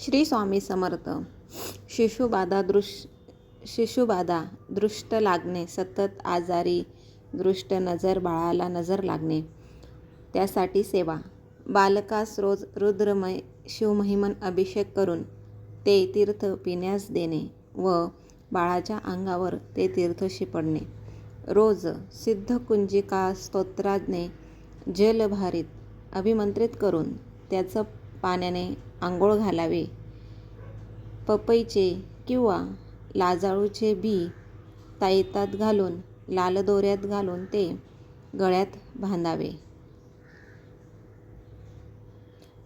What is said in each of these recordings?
श्री स्वामी समर्थ. शिशुबाधा दृष्ट लागणे, सतत आजारी दृष्ट नजर, बाळाला नजर लागणे, त्यासाठी सेवा. बालकास रोज रुद्रमय शिवमहिमन अभिषेक करून ते तीर्थ पिण्यास देणे व बाळाच्या अंगावर ते तीर्थ शिपडणे. रोज सिद्धकुंजिका स्तोत्राने जलभारीत अभिमंत्रित करून त्याचं पाण्याने आंघोळ घालावे. पपईचे किंवा लाजाळूचे बी ताईतात घालून लाल दोऱ्यात घालून ते गळ्यात बांधावे.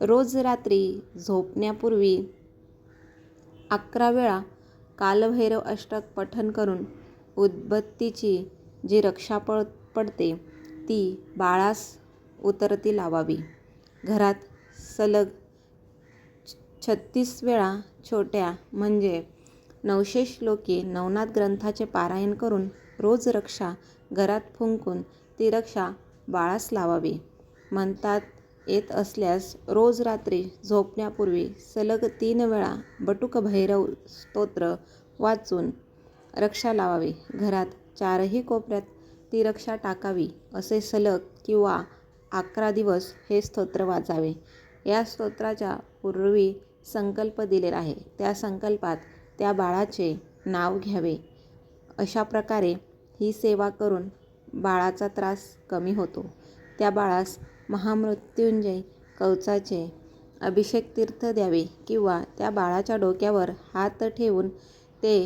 रोज रात्री झोपण्यापूर्वी 11 वेळा कालभैरव अष्टक पठण करून उदबत्तीची जी रक्षा पडते ती बाळास उतरती लावावी. घरात सलग 36 वेळा छोट्या म्हणजे 900 श्लोकी नवनाथ ग्रंथाचे पारायण करून रोज रक्षा घरात फुंकून ती रक्षा बाळास लावावी. म्हणतात येत असल्यास रोज रात्री झोपण्यापूर्वी सलग 3 वेळा बटुक भैरव स्तोत्र वाचून रक्षा लावावी. घरात 4ही कोपऱ्यात ती रक्षा टाकावी. असे सलग किंवा 11 दिवस हे स्तोत्र वाचावे. या स्तोत्राच्या पूर्वी संकल्प दिलेला आहे. त्या संकल्पात त्या बाळाचे नाव घ्यावे. अशा प्रकारे ही सेवा करून बाळाचा त्रास कमी होतो. त्या बाळास महामृत्युंजय कवचाचे अभिषेक तीर्थ द्यावे किंवा त्या बाळाच्या डोक्यावर हात ठेवून ते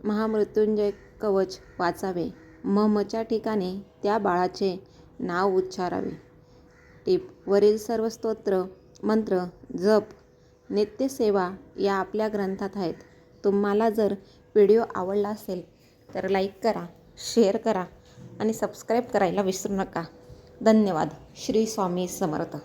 महामृत्युंजय कवच वाचावे. मच्या ठिकाणी त्या बाळाचे नाव उच्चारावे. टिप: वरील सर्व स्तोत्र, मंत्र, जप, नित्यसेवा या आपल्या ग्रंथात आहेत. तुम्हाला जर व्हिडिओ आवडला असेल तर लाईक करा, शेअर करा आणि सबस्क्राईब करायला विसरू नका. धन्यवाद. श्री स्वामी समर्थ.